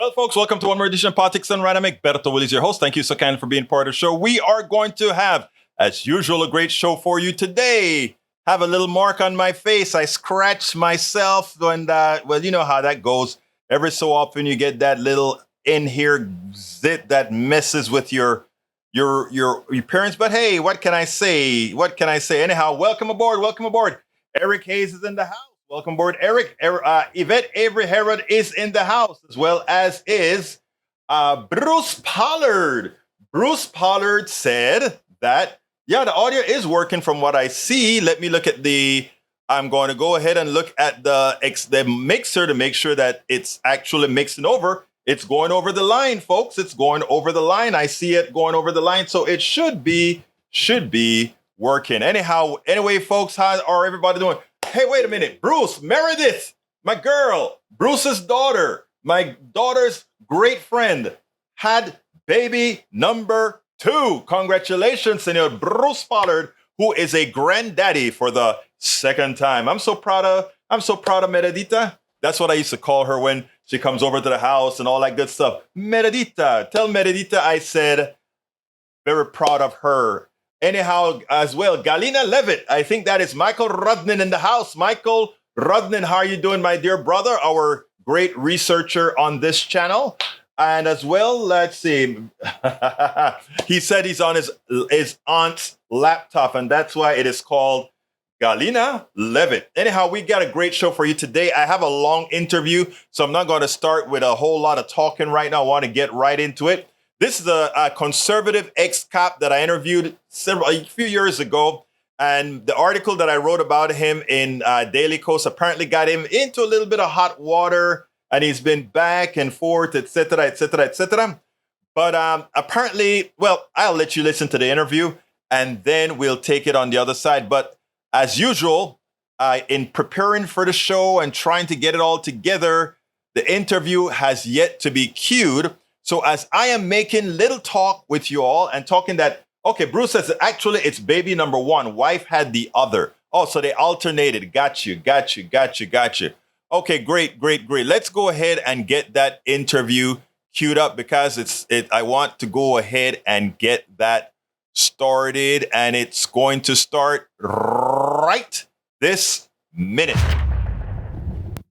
Well, folks, welcome to one more edition of Politics Done Right. I'm Egberto Willies, your host. Thank you so kindly for being part of the show. We are going to have, as usual, a great show for you today. Have a little mark on my face. I scratched myself, and well, you know how that goes. Every so often, you get that little in here zit that messes with your appearance. But hey, what can I say? What can I say? Anyhow, welcome aboard. Welcome aboard. Eric Hayes is in the house. Welcome aboard, Eric. Yvette Avery Herod is in the house, as well as is Bruce Pollard. Bruce Pollard said that, yeah, the audio is working from what I see. Let me look at I'm going to go ahead and look at the mixer to make sure that it's actually mixing over. It's going over the line, folks. It's going over the line. I see it going over the line. So it should be working. Anyway, folks, how are everybody doing? Hey, wait a minute. Bruce, Meredith, my girl, Bruce's daughter, my daughter's great friend, had baby number 2. Congratulations, Senor Bruce Pollard, who is a granddaddy for the second time. I'm so proud of Meredita. That's what I used to call her when she comes over to the house and all that good stuff. Meredita, tell Meredita I said very proud of her. Anyhow, as well, Galina Levitt. I think that is Michael Rudnin in the house. Michael Rudnin, how are you doing, my dear brother? Our great researcher on this channel. And as well, let's see. He said he's on his aunt's laptop, and that's why it is called Galina Levitt. Anyhow, we got a great show for you today. I have a long interview, so I'm not going to start with a whole lot of talking right now. I want to get right into it. This is a conservative ex-cop that I interviewed a few years ago. And the article that I wrote about him in Daily Kos apparently got him into a little bit of hot water. And he's been back and forth, et cetera, et cetera, et cetera. But apparently, well, I'll let you listen to the interview and then we'll take it on the other side. But as usual, in preparing for the show and trying to get it all together, the interview has yet to be queued. So as I am making little talk with you all and talking that, okay, Bruce says actually it's baby number 1. Wife had the other. Oh, so they alternated. Got you. Okay, great. Let's go ahead and get that interview queued up because I want to go ahead and get that started, and it's going to start right this minute.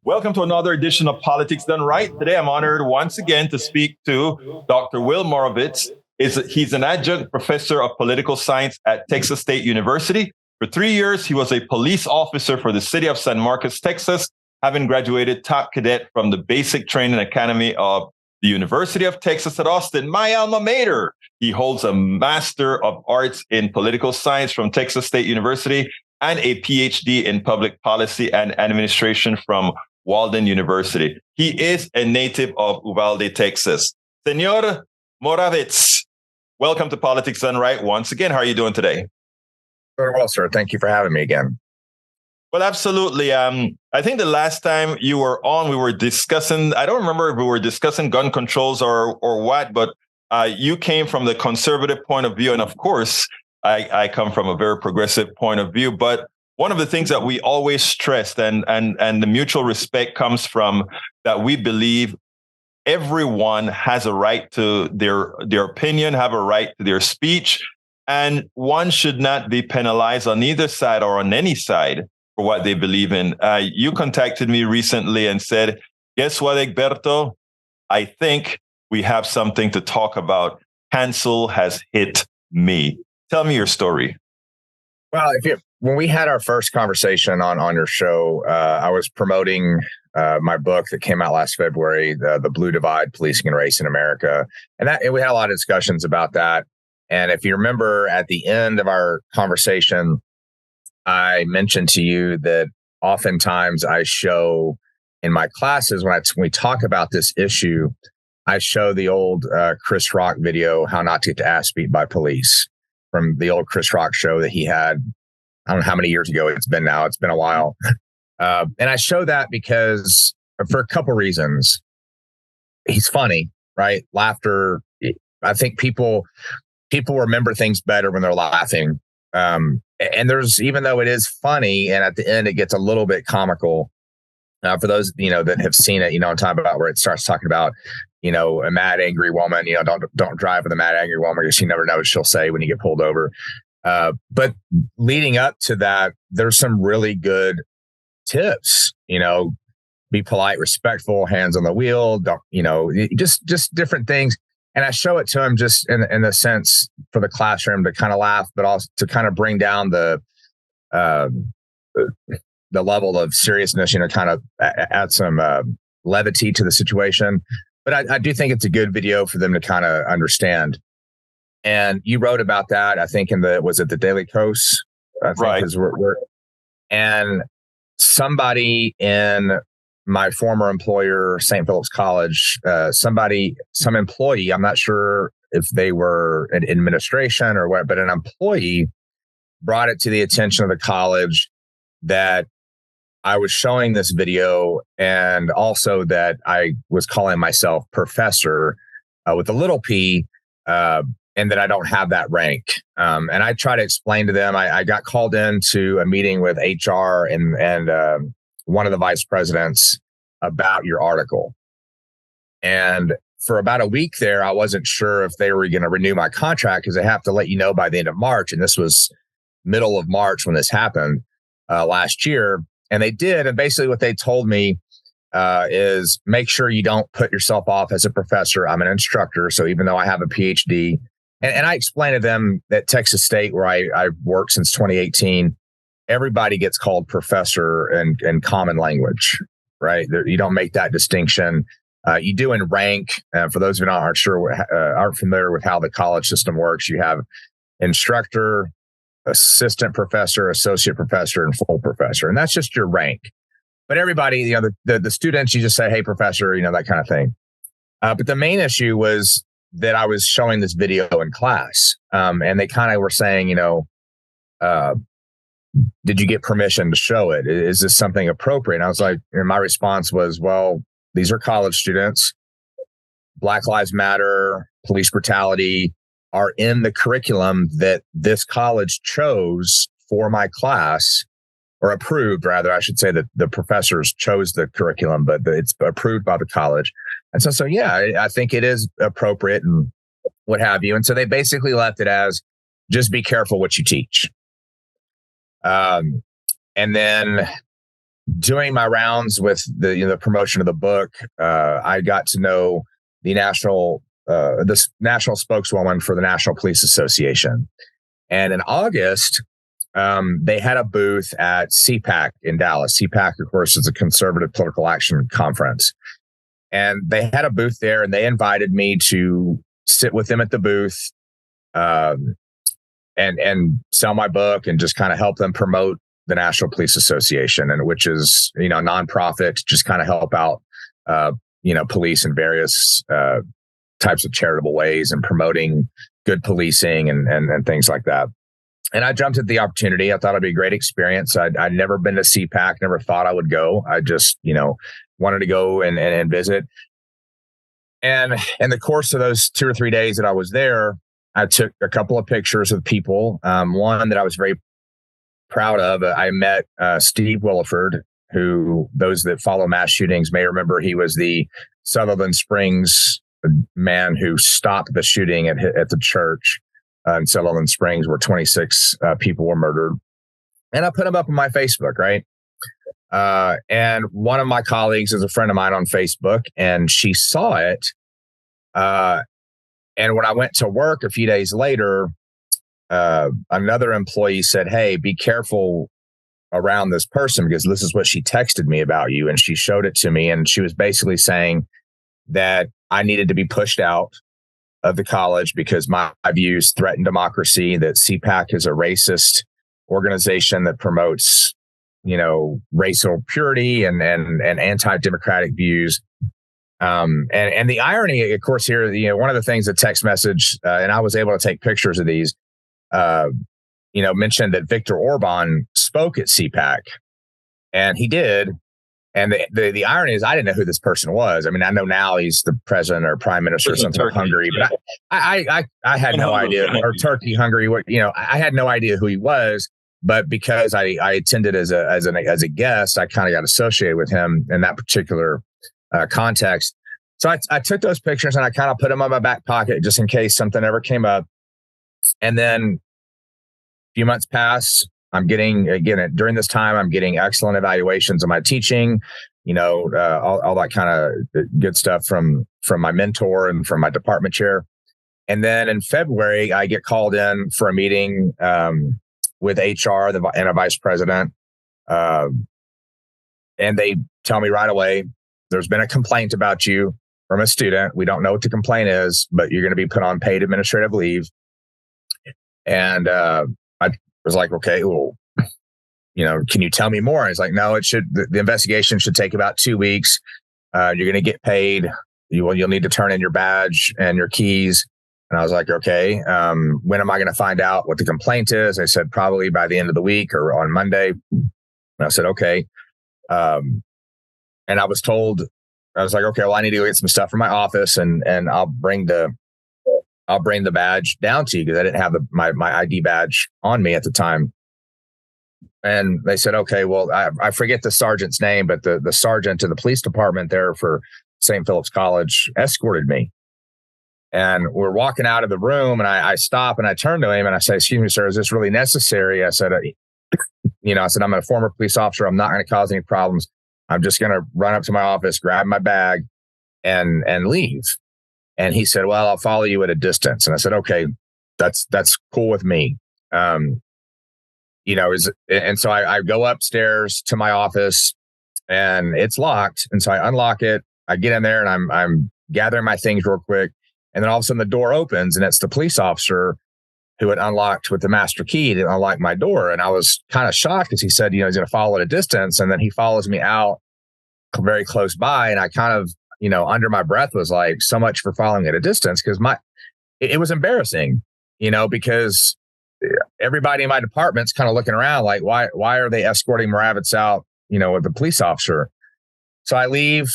Welcome to another edition of Politics Done Right. Today, I'm honored once again to speak to Dr. Will Moravits. He's an adjunct professor of political science at Texas State University. For 3 years, he was a police officer for the city of San Marcos, Texas, having graduated top cadet from the Basic Training Academy of the University of Texas at Austin, my alma mater. He holds a Master of Arts in Political Science from Texas State University and a PhD in Public Policy and Administration from Walden University. He is a native of Uvalde, Texas. Senor Moravits, welcome to Politics Done Right once again. How are you doing today? Very well, sir. Thank you for having me again. Well, absolutely. I think the last time you were on, we were discussing, I don't remember if we were discussing gun controls or what, but you came from the conservative point of view. And of course, I come from a very progressive point of view. But one of the things that we always stressed and the mutual respect comes from that we believe everyone has a right to their opinion, have a right to their speech, and one should not be penalized on either side or on any side for what they believe in. You contacted me recently and said, guess what, Egberto? I think we have something to talk about. Cancel has hit me. Tell me your story. Well, when we had our first conversation on your show, I was promoting my book that came out last February, The Blue Divide, Policing and Race in America. And we had a lot of discussions about that. And if you remember at the end of our conversation, I mentioned to you that oftentimes I show in my classes, when we talk about this issue, I show the old Chris Rock video, How Not to Get the Ass Beat by Police, from the old Chris Rock show that he had. I don't know how many years ago it's been now. It's been a while. And I show that because for a couple reasons. He's funny, right? Laughter. I think people remember things better when they're laughing. And even though it is funny, and at the end it gets a little bit comical, for those, that have seen it, I'm talking about where it starts talking about, a mad, angry woman. Don't drive with a mad, angry woman because you never know what she'll say when you get pulled over. But leading up to that, there's some really good tips. Be polite, respectful, hands on the wheel. Don't, just different things. And I show it to him just in the sense for the classroom to kind of laugh, but also to kind of bring down the level of seriousness, kind of add some levity to the situation. But I do think it's a good video for them to kind of understand. And you wrote about that, I think, was it the Daily Kos? I think right. And somebody in my former employer, St. Philip's College, some employee, I'm not sure if they were in administration or what, but an employee brought it to the attention of the college that I was showing this video, and also that I was calling myself professor with a little p, and that I don't have that rank. And I try to explain to them, I got called into a meeting with HR and one of the vice presidents about your article. And for about a week there, I wasn't sure if they were going to renew my contract because they have to let you know by the end of March. And this was middle of March when this happened last year. And they did. And basically what they told me is make sure you don't put yourself off as a professor. I'm an instructor. So even though I have a PhD, and I explained to them that Texas State, where I worked since 2018, everybody gets called professor in common language, right? You don't make that distinction. You do in rank. For those who aren't familiar with how the college system works, you have instructor, assistant professor, associate professor, and full professor. And that's just your rank. But everybody, the students, you just say, hey, professor, that kind of thing. But the main issue was that I was showing this video in class. And they kind of were saying, did you get permission to show it? Is this something appropriate? And I was like, and my response was, well, these are college students. Black Lives Matter, police brutality are in the curriculum that this college chose for my class, or approved, rather, I should say that the professors chose the curriculum, but it's approved by the college. And so yeah, I think it is appropriate and what have you. And so they basically left it as, just be careful what you teach. And then doing my rounds with the promotion of the book, I got to know the national spokeswoman for the National Police Association. And in August, they had a booth at CPAC in Dallas. CPAC, of course, is a conservative political action conference. And they had a booth there, and they invited me to sit with them at the booth and sell my book and just kind of help them promote the National Police Association, and which is, a nonprofit, just kind of help out, police in various types of charitable ways and promoting good policing and things like that. And I jumped at the opportunity. I thought it'd be a great experience. I'd never been to CPAC, never thought I would go. I just, wanted to go and visit. And in the course of those 2 or 3 days that I was there, I took a couple of pictures of people. One that I was very proud of, I met Steve Williford, who those that follow mass shootings may remember. He was the Sutherland Springs man who stopped the shooting at the church in Sutherland Springs, where 26 people were murdered. And I put him up on my Facebook, right? And one of my colleagues is a friend of mine on Facebook, and she saw it. And when I went to work a few days later, another employee said, hey, be careful around this person, because this is what she texted me about you. And she showed it to me. And she was basically saying that I needed to be pushed out of the college because my views threaten democracy, that CPAC is a racist organization that promotes, racial purity and anti-democratic views. And the irony, of course, here, one of the things the text message, and I was able to take pictures of these, mentioned that Viktor Orban spoke at CPAC, and he did. And the irony is, I didn't know who this person was. I mean, I know now he's the president or prime minister or something of Hungary, but I had no idea, or Turkey, Hungary, I had no idea who he was. But because I attended as a guest, I kind of got associated with him in that particular context. So I took those pictures and I kind of put them on my back pocket just in case something ever came up. And then a few months pass. I'm getting, again, during this time, I'm getting excellent evaluations of my teaching, all that kind of good stuff from my mentor and from my department chair. And then in February, I get called in for a meeting with HR and a vice president. And they tell me right away, there's been a complaint about you from a student. We don't know what the complaint is, but you're going to be put on paid administrative leave. And I was like, okay, well, can you tell me more? And he's like, no, the investigation should take about 2 weeks. You're going to get paid. You'll need to turn in your badge and your keys. And I was like, okay, when am I going to find out what the complaint is? They said probably by the end of the week or on Monday. And I said, okay. And I was told, I was like, okay, well, I need to go get some stuff from my office and I'll bring the badge down to you because I didn't have my ID badge on me at the time. And they said, okay, well, I forget the sergeant's name, but the sergeant in the police department there for St. Philip's College escorted me. And we're walking out of the room and I stop and I turn to him and I say, excuse me, sir, is this really necessary? I said, I'm a former police officer. I'm not going to cause any problems. I'm just going to run up to my office, grab my bag and leave. And he said, well, I'll follow you at a distance. And I said, okay, that's cool with me. And so I go upstairs to my office and it's locked. And so I unlock it. I get in there and I'm gathering my things real quick. And then all of a sudden the door opens and it's the police officer who had unlocked with the master key to unlock my door. And I was kind of shocked because he said, he's going to follow at a distance. And then he follows me out very close by. And I kind of, under my breath was like, so much for following at a distance. Because it was embarrassing, because everybody in my department's kind of looking around like, why are they escorting Moravits out, with the police officer? So I leave.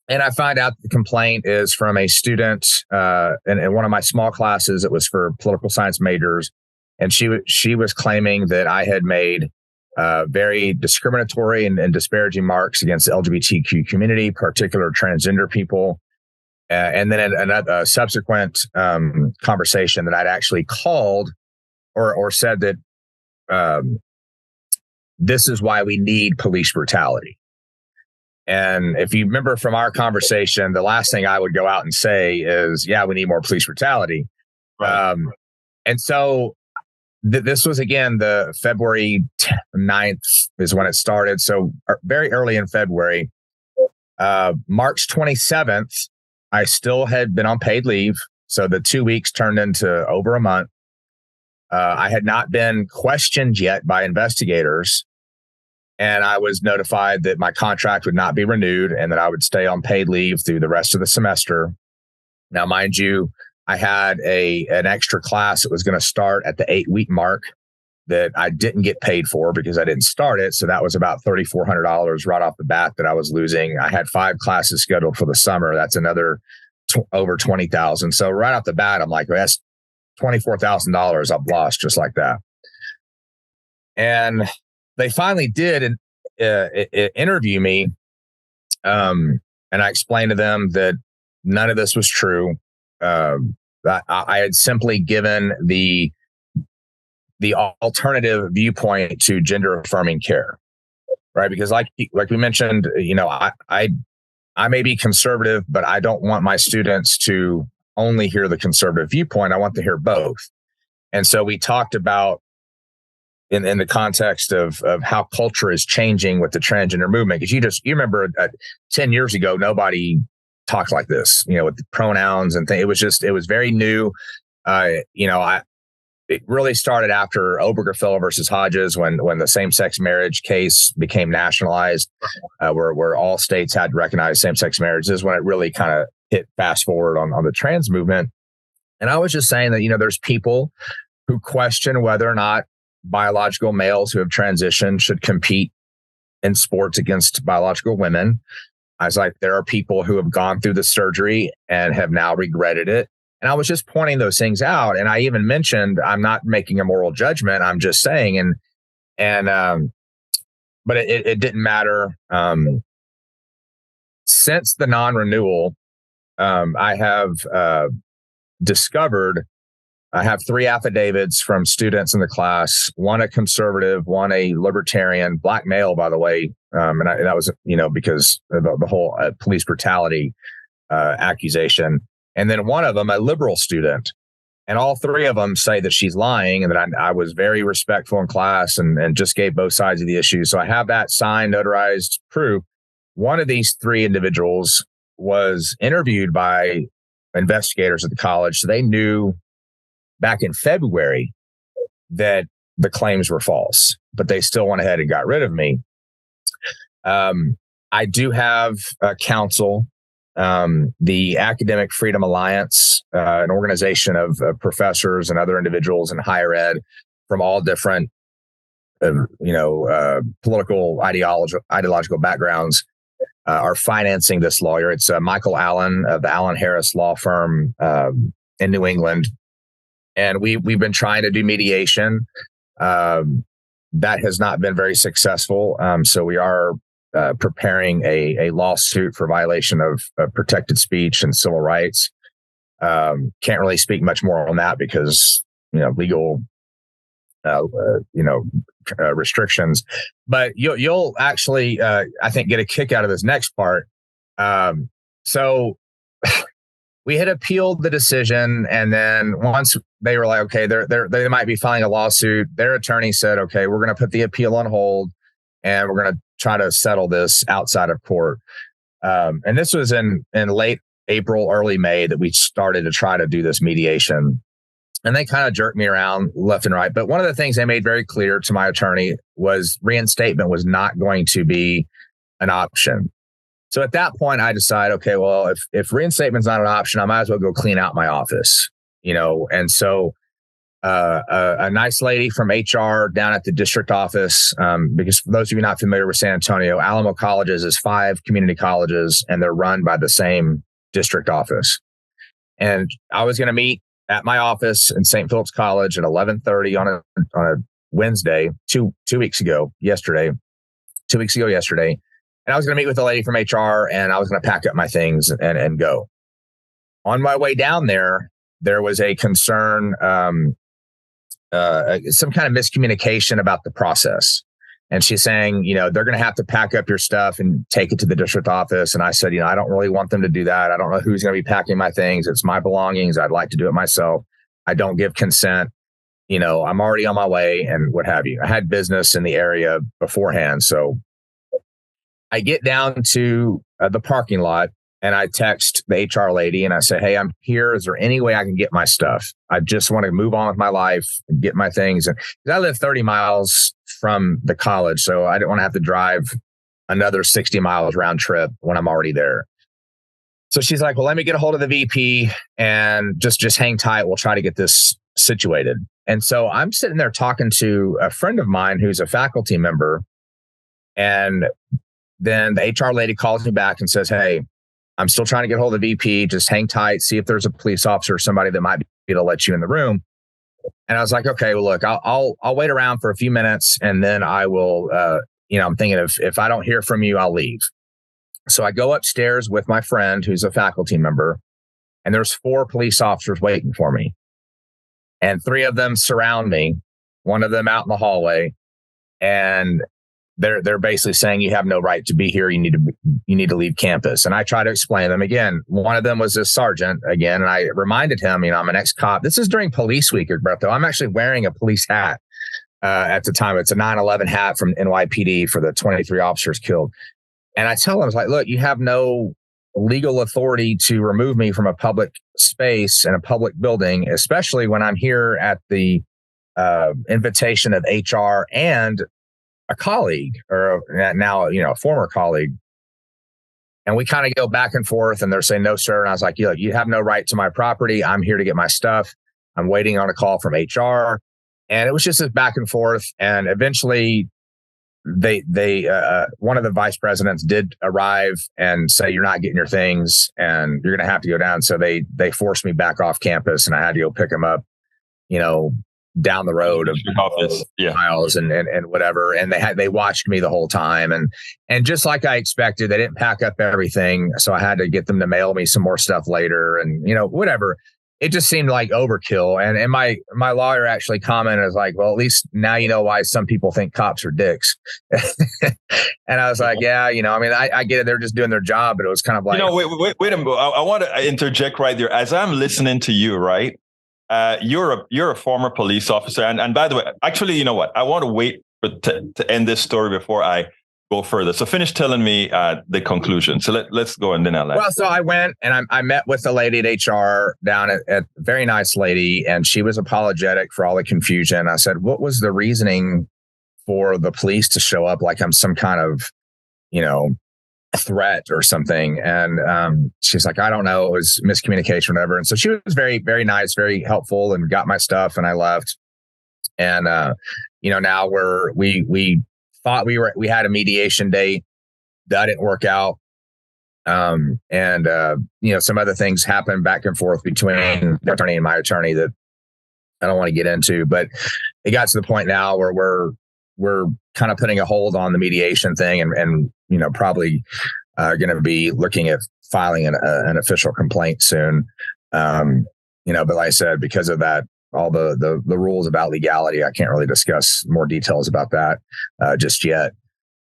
And I find out the complaint is from a student in one of my small classes. It was for political science majors. And she was claiming that I had made very discriminatory and disparaging marks against the LGBTQ community, particular transgender people. And then a subsequent conversation that I'd actually called or said that this is why we need police brutality. And if you remember from our conversation, the last thing I would go out and say is, yeah, we need more police brutality. Right. And so this was, again, the February 9th is when it started. So very early in February, March 27th, I still had been on paid leave. So the 2 weeks turned into over a month. I had not been questioned yet by investigators. And I was notified that my contract would not be renewed and that I would stay on paid leave through the rest of the semester. Now, mind you, I had an extra class that was going to start at the 8-week mark that I didn't get paid for because I didn't start it. So that was about $3,400 right off the bat that I was losing. I had 5 classes scheduled for the summer. That's another over $20,000. So right off the bat, I'm like, well, that's $24,000 I've lost just like that. And they finally did interview me, and I explained to them that none of this was true. That I had simply given the alternative viewpoint to gender affirming care, right? Because like we mentioned, I may be conservative, but I don't want my students to only hear the conservative viewpoint. I want to hear both. And so we talked about in the context of how culture is changing with the transgender movement. Because you remember 10 years ago, nobody talked like this, with the pronouns and things. It was very new. It really started after Obergefell versus Hodges when the same-sex marriage case became nationalized, where all states had to recognize same-sex marriage. This is when it really kind of hit fast forward on the trans movement. And I was just saying that, there's people who question whether or not biological males who have transitioned should compete in sports against biological women. I was like, there are people who have gone through the surgery and have now regretted it. And I was just pointing those things out. And I even mentioned, I'm not making a moral judgment. I'm just saying, but it didn't matter. Since the non-renewal I have discovered I have 3 affidavits from students in the class, one a conservative, one a libertarian, black male, by the way. And that was, because of the whole police brutality accusation. And then one of them, a liberal student. And all 3 of them say that she's lying and that I was very respectful in class and just gave both sides of the issue. So I have that signed, notarized proof. One of these 3 individuals was interviewed by investigators at the college. So they knew back in February that the claims were false, but they still went ahead and got rid of me. I do have counsel. The Academic Freedom Alliance, an organization of professors and other individuals in higher ed from all different, political ideological backgrounds, are financing this lawyer. It's Michael Allen of the Allen Harris law firm in New England, and we've been trying to do mediation. That has not been very successful. So we are preparing a lawsuit for violation of protected speech and civil rights. Can't really speak much more on that because, legal, restrictions, but you'll actually, I think, get a kick out of this next part. So we had appealed the decision. And then once they were like, okay, they might be filing a lawsuit, their attorney said, okay, we're going to put the appeal on hold and we're going to try to settle this outside of court. And this was in late April, early May that we started to try to do this mediation. And they kind of jerked me around left and right. But one of the things they made very clear to my attorney was reinstatement was not going to be an option. So at that point, I decided, okay, well, if reinstatement's not an option, I might as well go clean out my office, And so a nice lady from HR down at the district office, because for those of you not familiar with San Antonio, Alamo Colleges is 5 community colleges, and they're run by the same district office. And I was going to meet at my office in St. Philip's College at 11:30 on a Wednesday, two weeks ago yesterday. And I was going to meet with a lady from HR, and I was going to pack up my things and go. On my way down there was a concern, some kind of miscommunication about the process. And she's saying, they're going to have to pack up your stuff and take it to the district office. And I said, I don't really want them to do that. I don't know who's going to be packing my things. It's my belongings. I'd like to do it myself. I don't give consent. I'm already on my way and what have you. I had business in the area beforehand. So I get down to the parking lot and I text the HR lady and I say, hey, I'm here. Is there any way I can get my stuff? I just want to move on with my life and get my things. And I live 30 miles from the college, so I didn't want to have to drive another 60 miles round trip when I'm already there. So she's like, well, let me get a hold of the VP and just hang tight. We'll try to get this situated. And so I'm sitting there talking to a friend of mine who's a faculty member. And then the HR lady calls me back and says, hey, I'm still trying to get hold of the VP. Just hang tight. See if there's a police officer or somebody that might be able to let you in the room. And I was like, okay, well, look, I'll wait around for a few minutes and then I will, I'm thinking if I don't hear from you, I'll leave. So I go upstairs with my friend who's a faculty member, and there's 4 police officers waiting for me. And 3 of them surround me, one of them out in the hallway. And they're basically saying you have no right to be here. You need to leave campus. And I try to explain to them again. One of them was a sergeant again, and I reminded him, I'm an ex-cop. This is during police week, Roberto. I'm actually wearing a police hat at the time. It's a 9/11 hat from NYPD for the 23 officers killed. And I tell them, I was like, look, you have no legal authority to remove me from a public space and a public building, especially when I'm here at the invitation of HR and a colleague, or now, a former colleague. And we kind of go back and forth, and they're saying, no, sir. And I was like, you have no right to my property. I'm here to get my stuff. I'm waiting on a call from HR. And it was just this back and forth. And eventually they one of the vice presidents did arrive and say, you're not getting your things and you're going to have to go down. So they forced me back off campus, and I had to go pick them up, down the road of office, miles and whatever. And they watched me the whole time. And just like I expected, they didn't pack up everything. So I had to get them to mail me some more stuff later and, whatever. It just seemed like overkill. And my lawyer actually commented, was like, well, at least now you know why some people think cops are dicks. And I was like, yeah, I get it. They're just doing their job, but it was kind of like, wait a minute. I want to interject right there. As I'm listening to you, right? You're a former police officer. And by the way, actually, you know what? I want to wait to end this story before I go further. So finish telling me the conclusion. So let's go and then I'll ask. Well, so I went and I met with the lady at HR down at very nice lady, and she was apologetic for all the confusion. I said, what was the reasoning for the police to show up like I'm some kind of, threat or something? And she's like, I don't know. It was miscommunication or whatever. And so she was very, very nice, very helpful, and got my stuff, and I left. And, now we thought we had a mediation date that didn't work out. Some other things happened back and forth between the attorney and my attorney that I don't want to get into, but it got to the point now where we're kind of putting a hold on the mediation thing and probably going to be looking at filing an official complaint soon. But like I said, because of that, all the rules about legality, I can't really discuss more details about that just yet.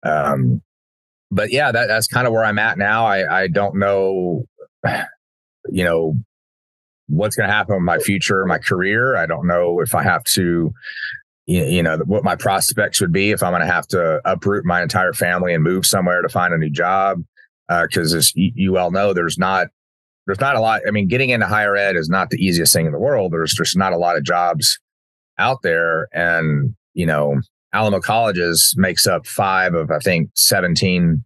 But yeah, that's kind of where I'm at now. I don't know, what's going to happen with my future, my career. I don't know if I have to, what my prospects would be if I'm going to have to uproot my entire family and move somewhere to find a new job. Because as you well know, there's not a lot. I mean, getting into higher ed is not the easiest thing in the world. There's just not a lot of jobs out there. And, Alamo Colleges makes up 5 of, I think, 17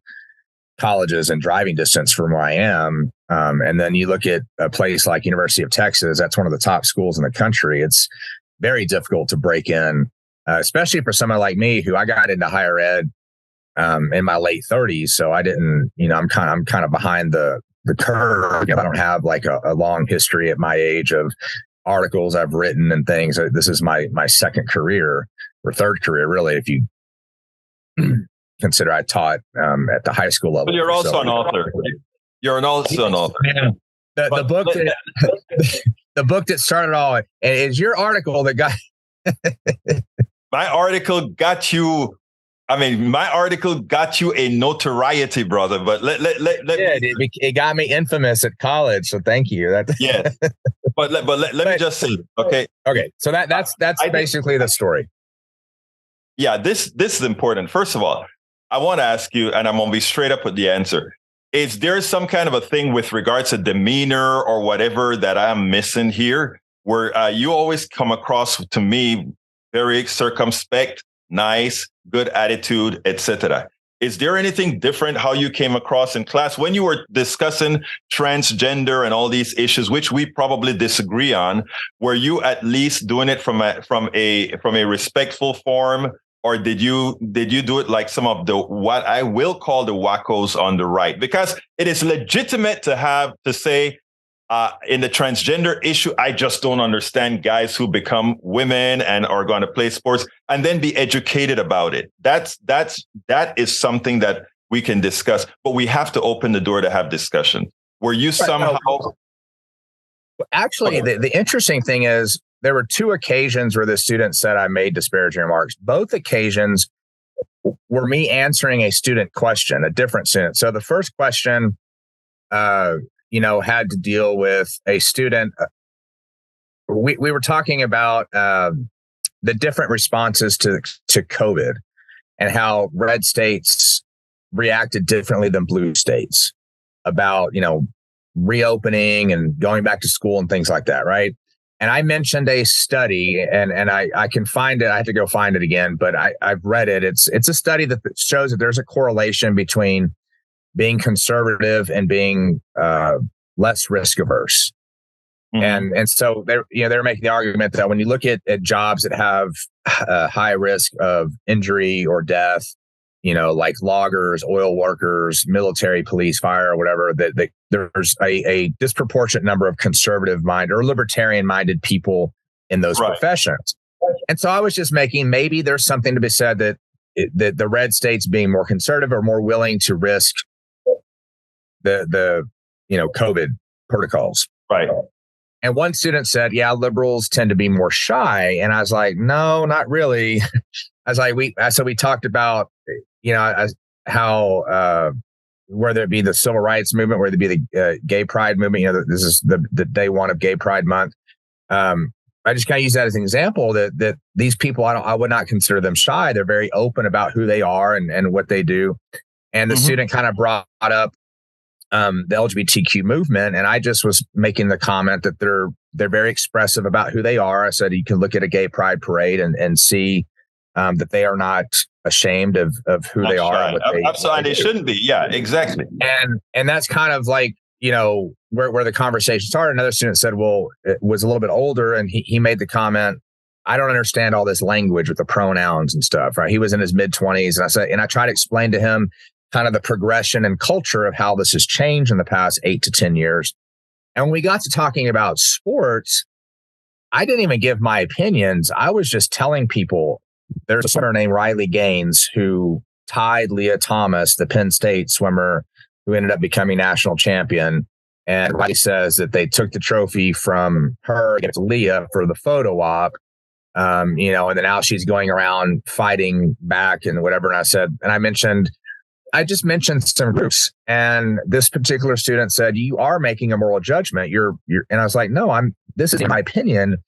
colleges in driving distance from where I am. And then you look at a place like University of Texas, that's one of the top schools in the country. It's very difficult to break in, especially for someone like me who I got into higher ed in my late 30s. So I didn't, I'm kind of behind the curve. I don't have like a long history at my age of articles I've written and things. This is my second career or third career, really, if you consider I taught at the high school level. But you're also an author. You're also an author. Yeah. The book that started all is your article that got my article got you. I mean, my article got you a notoriety, brother. But it got me infamous at college. So thank you. Yeah. But let me just say, okay. Okay. So that's basically the story. Yeah, this is important. First of all, I want to ask you, and I'm going to be straight up with the answer. Is there some kind of a thing with regards to demeanor or whatever that I'm missing here, where you always come across to me very circumspect, nice, good attitude, etc.? Is there anything different how you came across in class when you were discussing transgender and all these issues, which we probably disagree on? Were you at least doing it from a respectful form? Or did you do it like some of the what I will call the wackos on the right? Because it is legitimate to say in the transgender issue, I just don't understand guys who become women and are going to play sports and then be educated about it. That is something that we can discuss, but we have to open the door to have discussion. Were you somehow? Actually, the interesting thing is, there were 2 occasions where the student said I made disparaging remarks. Both occasions were me answering a student question, a different student. So the first question, had to deal with a student. We were talking about the different responses to COVID and how red states reacted differently than blue states about, reopening and going back to school and things like that, right? And I mentioned a study, and I can find it. I have to go find it again, but I've read it. It's a study that shows that there's a correlation between being conservative and being less risk averse. Mm-hmm. And so they're making the argument that when you look at jobs that have a high risk of injury or death, like loggers, oil workers, military, police, fire, or whatever, that there's a disproportionate number of conservative minded or libertarian minded people in those professions. And so I was just making, maybe there's something to be said that the red states being more conservative or more willing to risk the COVID protocols. Right. And one student said, yeah, liberals tend to be more shy. And I was like, no, not really. So we talked about, how, whether it be the civil rights movement, whether it be the gay pride movement, this is the day one of Gay Pride Month. I just kind of use that as an example that these people, I would not consider them shy. They're very open about who they are and what they do. And the student kind of brought up the LGBTQ movement, and I just was making the comment that they're very expressive about who they are. I said you can look at a gay pride parade and see that they are not ashamed of who Not they are. shy. And Absolutely, they shouldn't be. Yeah, exactly. And that's kind of like, where the conversation started. Another student said, well, it was a little bit older, and he made the comment, I don't understand all this language with the pronouns and stuff, right? He was in his mid-20s, and I tried to explain to him kind of the progression and culture of how this has changed in the past 8 to 10 years. And when we got to talking about sports, I didn't even give my opinions. I was just telling people there's a swimmer named Riley Gaines who tied Leah Thomas, the Penn State swimmer who ended up becoming national champion. And Riley says that they took the trophy from her against Leah for the photo op. And then now she's going around fighting back and whatever. And I just mentioned some groups, and this particular student said, you are making a moral judgment. And I was like, no, this is my opinion.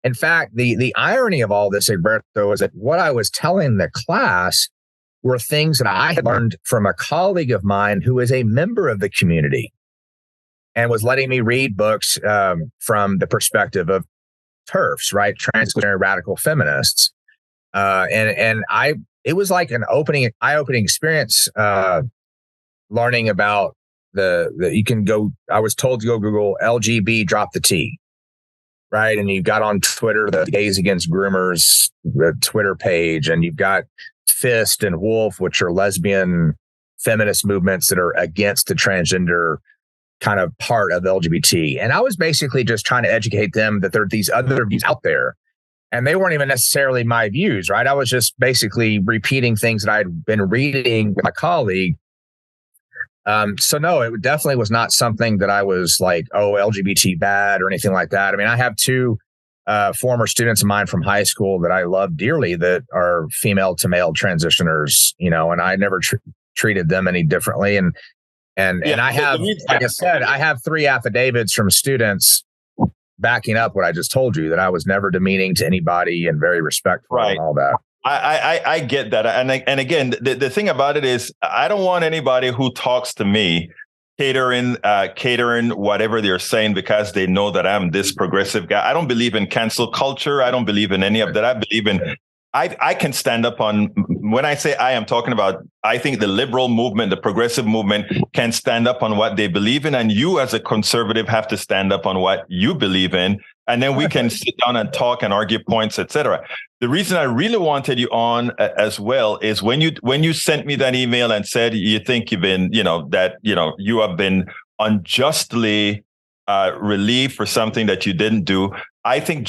In fact, the irony of all this, Egberto, is that what I was telling the class were things that I had learned from a colleague of mine who is a member of the community and was letting me read books from the perspective of TERFs, right? Transgender radical feminists. It was like an eye-opening experience, learning about I was told to go Google LGB, drop the T, right? And you've got on Twitter, the Gays Against Groomers, the Twitter page, and you've got FIST and WOLF, which are lesbian feminist movements that are against the transgender kind of part of the LGBT. And I was basically just trying to educate them that there are these other views out there. And they weren't even necessarily my views, right? I was just basically repeating things that I'd been reading with my colleague. So no, it definitely was not something that I was like, oh, LGBT bad or anything like that. I mean, I have two former students of mine from high school that I love dearly that are female to male transitioners, and I never treated them any differently. And I have, like I said, I have 3 affidavits from students backing up what I just told you, that I was never demeaning to anybody and very respectful and all that. I get that. And again, the thing about it is I don't want anybody who talks to me catering whatever they're saying because they know that I'm this progressive guy. I don't believe in cancel culture. I don't believe in any of that. I believe in I can stand up on, when I say I'm talking about, I think the liberal movement, the progressive movement can stand up on what they believe in. And you as a conservative have to stand up on what you believe in. And then we can sit down and talk and argue points, etc. The reason I really wanted you on as well is when you sent me that email and said you think you've been, you have been unjustly relieved for something that you didn't do. I think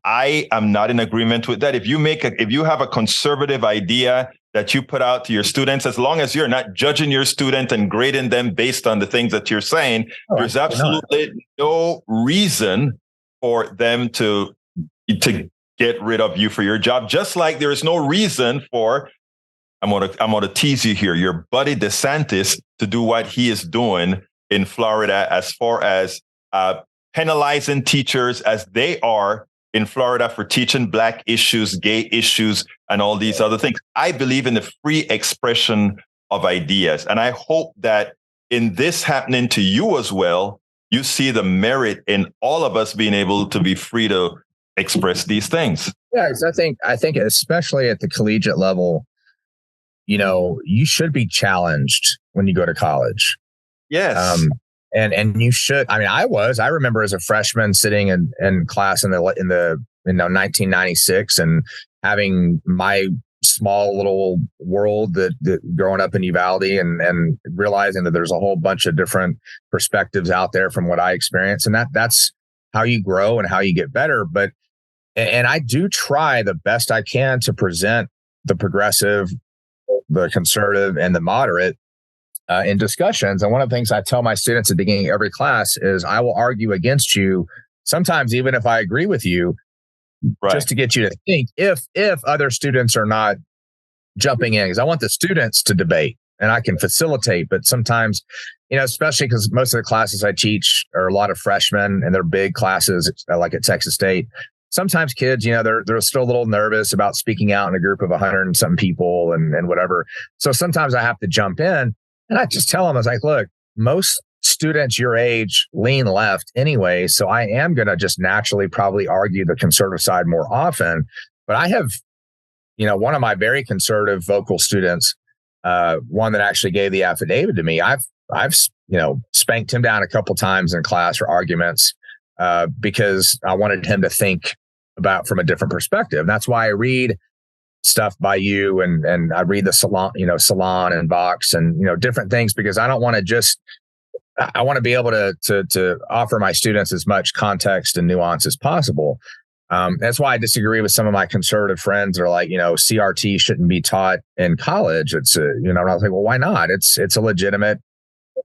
I am not in agreement with that. If you have a conservative idea that you put out to your students, as long as you're not judging your student and grading them based on the things that you're saying, there's absolutely no reason for them to get rid of you for your job. Just like there is no reason for, I'm gonna tease you here, your buddy DeSantis to do what he is doing in Florida as far as penalizing teachers as they are in Florida for teaching Black issues, gay issues, and all these other things. I believe in the free expression of ideas. And I hope that in this happening to you as well, you see the merit in all of us being able to be free to express these things. Yeah, I think especially at the collegiate level, you should be challenged when you go to college. Yes. And you should. I mean, I remember as a freshman sitting in class in 1996 and having my small little world that growing up in Uvalde and realizing that there's a whole bunch of different perspectives out there from what I experienced. And that's how you grow and how you get better. But and I do try the best I can to present the progressive, the conservative, and the moderate in discussions. And one of the things I tell my students at the beginning of every class is I will argue against you, sometimes even if I agree with you, just to get you to think if other students are not jumping in, because I want the students to debate and I can facilitate. But sometimes, especially because most of the classes I teach are a lot of freshmen and they're big classes, like at Texas State. Sometimes kids, they're still a little nervous about speaking out in a group of 100 and something people and whatever. So sometimes I have to jump in and I just tell them, I was like, look, most students your age lean left anyway. So I am going to just naturally probably argue the conservative side more often. But I have, one of my very conservative vocal students, one that actually gave the affidavit to me, I've spanked him down a couple times in class for arguments because I wanted him to think about from a different perspective. And that's why I read stuff by you and I read the Salon and Vox and, different things, because I don't want to just, I want to be able to offer my students as much context and nuance as possible. That's why I disagree with some of my conservative friends that are like, CRT shouldn't be taught in college. It's and I was like, well, why not? It's a legitimate,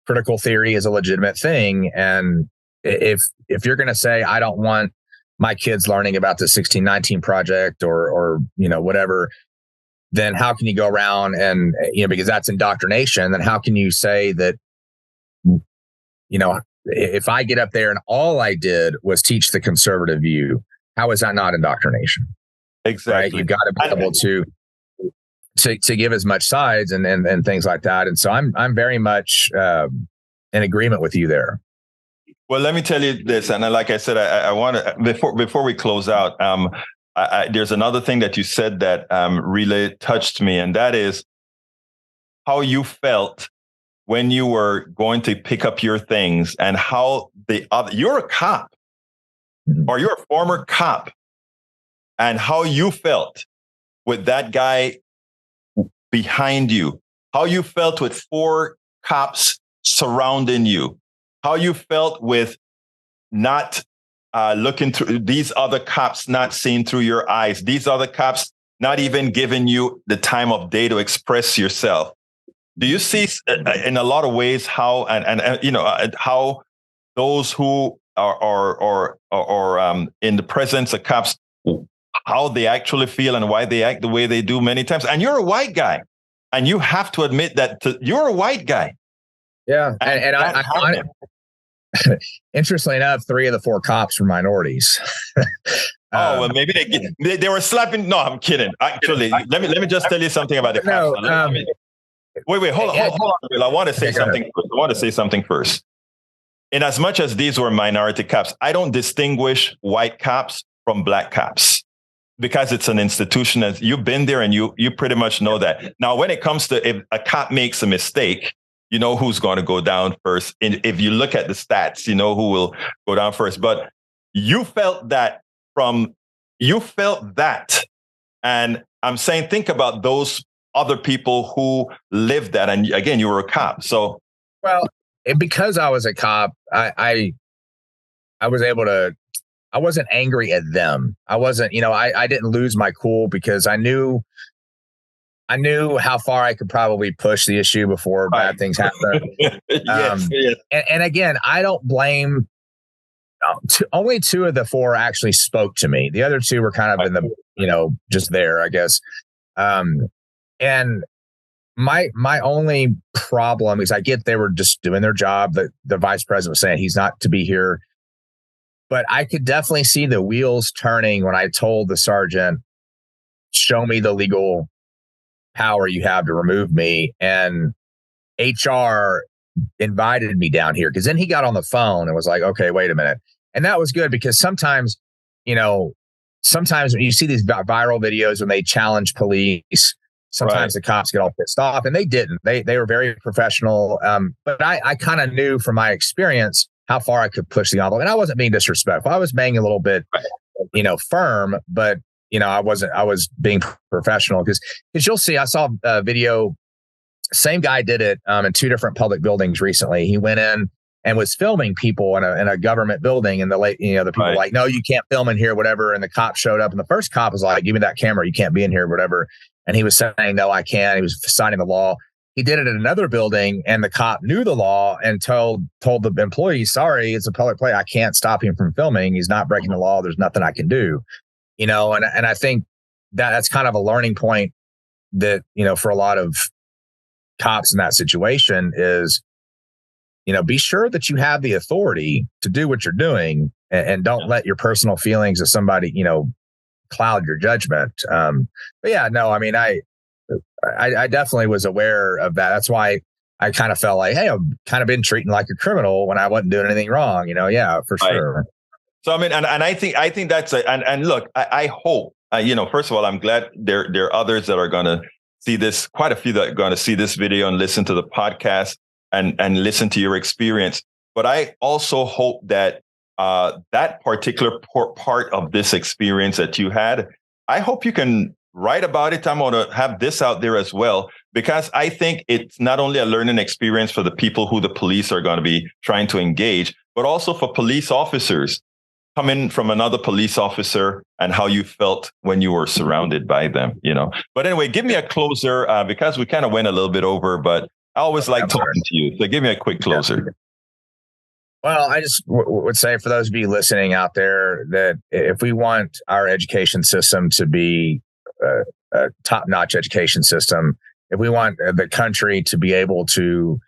critical theory is a legitimate thing. And if you're going to say, I don't want my kids learning about the 1619 project or whatever, then how can you go around and, because that's indoctrination, then how can you say that, if I get up there and all I did was teach the conservative view, how is that not indoctrination? Exactly. Right? You've got to be able to give as much sides and things like that. And so I'm very much in agreement with you there. Well, let me tell you this, and like I said, I want to before we close out. There's another thing that you said that really touched me, and that is how you felt when you were going to pick up your things, and how you're a cop, or you're a former cop, and how you felt with that guy behind you, how you felt with 4 cops surrounding you, how you felt with not looking through these other cops, not seeing through your eyes, these other cops not even giving you the time of day to express yourself. Do you see in a lot of ways how how those who are in the presence of cops, how they actually feel and why they act the way they do many times? And you're a white guy, and you have to admit that you're a white guy. Yeah, and I interestingly enough, 3 of the 4 cops were minorities. Well, maybe they were slapping. No, I'm kidding. Actually, let me just tell you something about the cops. Wait, hold on, Bill. I want to say something. I want to say something first. In as much as these were minority cops, I don't distinguish white cops from black cops, because it's an institution, and you've been there and you pretty much know that. Now, when it comes to if a cop makes a mistake, you know who's going to go down first. And if you look at the stats, you know who will go down first. But you felt that And I'm saying, think about those other people who lived that. And again, you were a cop. So, well, because I was a cop, I was able to, I wasn't angry at them. I wasn't, I didn't lose my cool, because I knew how far I could probably push the issue before bad things happen. Yes. And again, I don't blame. Only 2 of the 4 actually spoke to me. The other 2 were kind of in the, just there, I guess. And my only problem is I get they were just doing their job. The vice president was saying he's not to be here. But I could definitely see the wheels turning when I told the sergeant, show me the legal power you have to remove me. And HR invited me down here, because then he got on the phone and was like, okay, wait a minute. And that was good, because sometimes when you see these viral videos when they challenge police, sometimes the cops get all pissed off, and they didn't. They were very professional. But I kind of knew from my experience how far I could push the envelope. And I wasn't being disrespectful. I was being a little bit, firm, but I was being professional, because you'll see, I saw a video, same guy did it in 2 different public buildings recently. He went in and was filming people in a government building. And the people were like, no, you can't film in here, whatever. And the cop showed up, and the first cop was like, give me that camera. You can't be in here, whatever. And he was saying, no, I can't. He was signing the law. He did it in another building, and the cop knew the law and told the employee, sorry, it's a public place. I can't stop him from filming. He's not breaking the law. There's nothing I can do. And I think that's kind of a learning point that, for a lot of cops in that situation is, be sure that you have the authority to do what you're doing, and don't let your personal feelings of somebody, cloud your judgment. But yeah, no, I mean, I definitely was aware of that. That's why I kind of felt like, hey, I've kind of been treating like a criminal when I wasn't doing anything wrong. Yeah, for sure. So I mean, and I think that's and look, I hope first of all, I'm glad there are others that are going to see this. Quite a few that are going to see this video and listen to the podcast and listen to your experience. But I also hope that that particular part of this experience that you had, I hope you can write about it. I'm going to have this out there as well, because I think it's not only a learning experience for the people who the police are going to be trying to engage, but also for police officers coming from another police officer and how you felt when you were surrounded by them, But anyway, give me a closer, because we kind of went a little bit over, but I always like talking to you. So give me a quick closer. Well, I just would say for those of you listening out there that if we want our education system to be a top-notch education system, if we want the country to be able to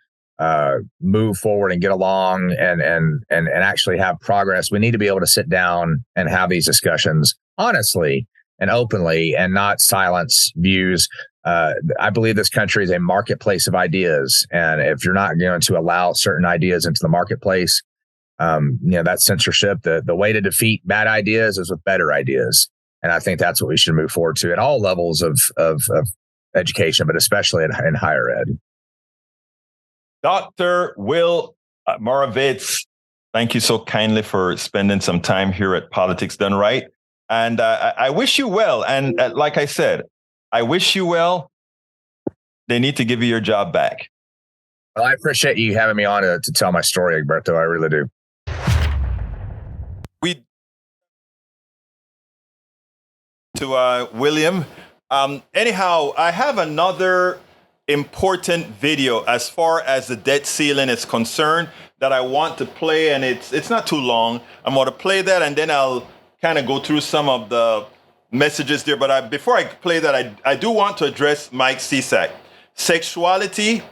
move forward and get along and actually have progress, we need to be able to sit down and have these discussions honestly and openly, and not silence views. I believe this country is a marketplace of ideas, and if you're not going to allow certain ideas into the marketplace, that's censorship. The way to defeat bad ideas is with better ideas, and I think that's what we should move forward to at all levels of education, but especially in higher ed. Dr. Will Moravits, thank you so kindly for spending some time here at Politics Done Right. And I wish you well. And like I said, I wish you well. They need to give you your job back. Well, I appreciate you having me on to tell my story, Egberto. I really do. William. Anyhow, I have another important video as far as the debt ceiling is concerned that I want to play, and it's not too long. I'm going to play that, and then I'll kind of go through some of the messages there. But before I play that, I do want to address Mike Cisak. Sexuality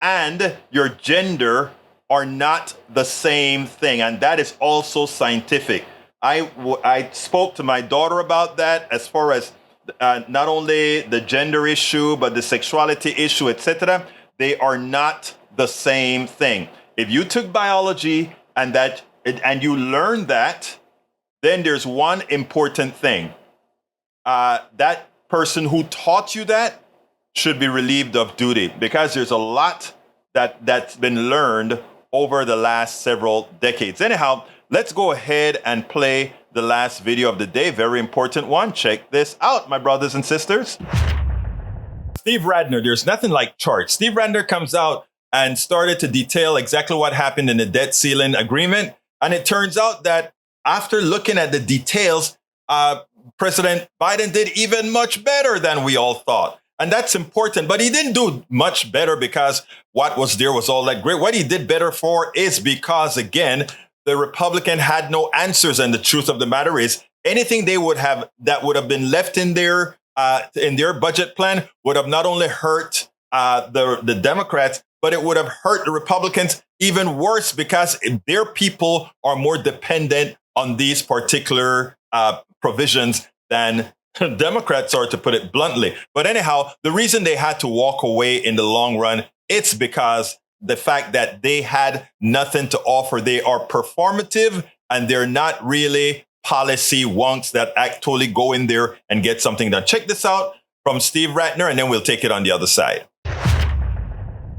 and your gender are not the same thing, and that is also scientific. I spoke to my daughter about that, as far as not only the gender issue, but the sexuality issue, etc. They are not the same thing. If you took biology and you learned that, then there's one important thing. That person who taught you that should be relieved of duty, because there's a lot that's been learned over the last several decades. Anyhow, let's go ahead and play the last video of the day. Very important one. Check this out, my brothers and sisters. Steve Radner, there's nothing like charts. Steve Radner comes out and started to detail exactly what happened in the debt ceiling agreement. And it turns out that after looking at the details, President Biden did even much better than we all thought. And that's important. But he didn't do much better because what was there was all that great. What he did better for is because, again, the Republican had no answers. And the truth of the matter is, anything they would have that would have been left in their budget plan would have not only hurt the Democrats, but it would have hurt the Republicans even worse, because their people are more dependent on these particular provisions than Democrats are, to put it bluntly. But anyhow, the reason they had to walk away in the long run, it's because the fact that they had nothing to offer. They are performative, and they're not really policy wonks that actually go in there and get something done. Check this out from Steve Ratner, and then we'll take it on the other side.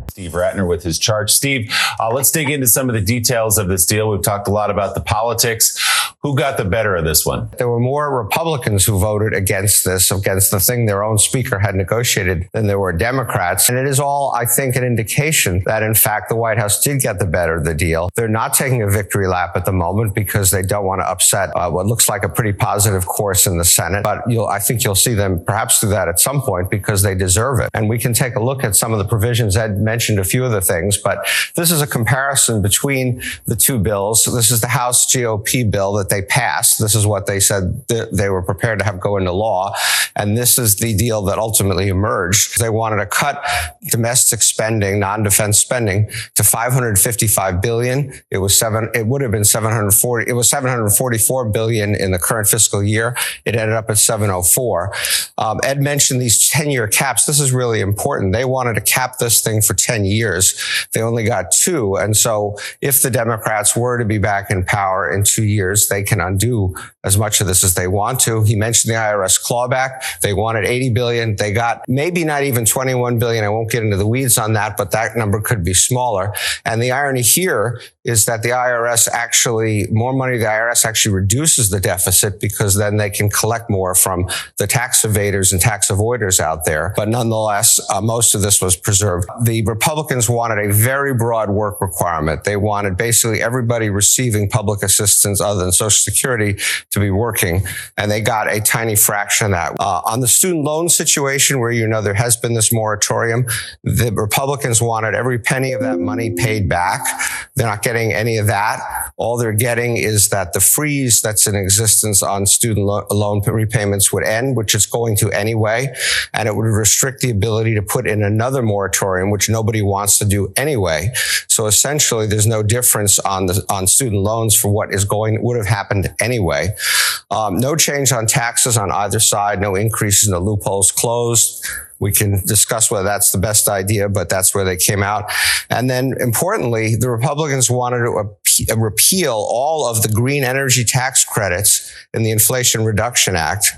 Steve Ratner with his charge. Steve, let's dig into some of the details of this deal. We've talked a lot about the politics. Who got the better of this one? There were more Republicans who voted against this, against the thing their own speaker had negotiated, than there were Democrats. And it is all, I think, an indication that, in fact, the White House did get the better of the deal. They're not taking a victory lap at the moment because they don't want to upset what looks like a pretty positive course in the Senate. But I think you'll see them perhaps do that at some point because they deserve it. And we can take a look at some of the provisions. Ed mentioned a few of the things, but this is a comparison between the two bills. This is the House GOP bill that they passed. This is what they said they were prepared to have go into law. And this is the deal that ultimately emerged. They wanted to cut domestic spending, non-defense spending, to $555 billion. It would have been 740. It was 744 billion in the current fiscal year. It ended up at 704. Ed mentioned these 10-year caps. This is really important. They wanted to cap this thing for 10 years. They only got 2. And so if the Democrats were to be back in power in 2 years, they can undo as much of this as they want to. He mentioned the IRS clawback. They wanted 80 billion. They got maybe not even 21 billion. I won't get into the weeds on that, but that number could be smaller. And the irony here is that the IRS more money the IRS actually reduces the deficit because then they can collect more from the tax evaders and tax avoiders out there. But nonetheless, most of this was preserved. The Republicans wanted a very broad work requirement. They wanted basically everybody receiving public assistance other than Social Security to be working, and they got a tiny fraction of that. On the student loan situation, where there has been this moratorium, the Republicans wanted every penny of that money paid back. They're not getting any of that. All they're getting is that the freeze that's in existence on student loan repayments would end, which it's going to anyway, and it would restrict the ability to put in another moratorium, which nobody wants to do anyway. So essentially, there's no difference on student loans for what would have happened anyway. No change on taxes on either side. No increases in the loopholes closed. We can discuss whether that's the best idea, but that's where they came out. And then importantly, the Republicans wanted to repeal all of the green energy tax credits in the Inflation Reduction Act.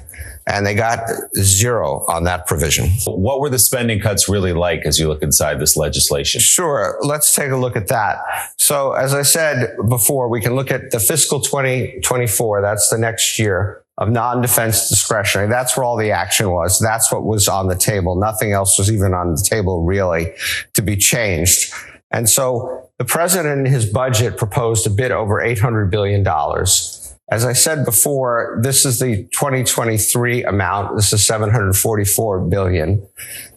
And they got 0 on that provision. What were the spending cuts really like as you look inside this legislation? Sure. Let's take a look at that. So as I said before, we can look at the fiscal 2024. That's the next year of non-defense discretionary. That's where all the action was. That's what was on the table. Nothing else was even on the table really to be changed. And so the president in his budget proposed a bit over $800 billion. As I said before, this is the 2023 amount. This is 744 billion.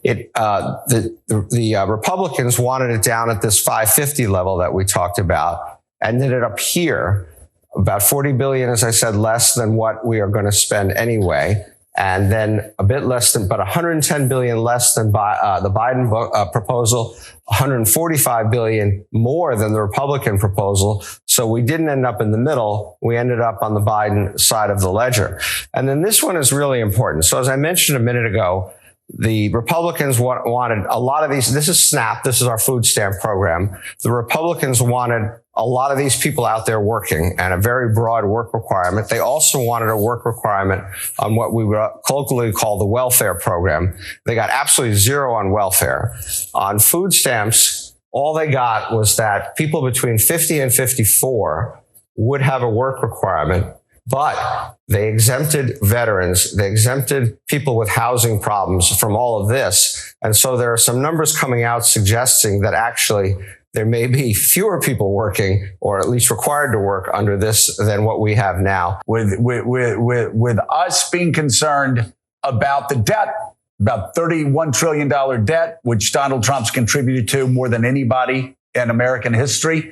The Republicans wanted it down at this 550 level that we talked about, and ended up here, about 40 billion, as I said, less than what we are going to spend anyway. And then a bit less than, but 110 billion less than the Biden proposal, 145 billion more than the Republican proposal. So we didn't end up in the middle. We ended up on the Biden side of the ledger. And then this one is really important. So as I mentioned a minute ago, the Republicans wanted a lot of these. This is SNAP. This is our food stamp program. The Republicans wanted a lot of these people out there working and a very broad work requirement. They also wanted a work requirement on what we would colloquially call the welfare program. They got absolutely 0 on welfare. On food stamps, all they got was that people between 50 and 54 would have a work requirement, but they exempted veterans. They exempted people with housing problems from all of this. And so there are some numbers coming out suggesting that actually there may be fewer people working, or at least required to work under this, than what we have now. With us being concerned about the debt, about $31 trillion debt, which Donald Trump's contributed to more than anybody in American history.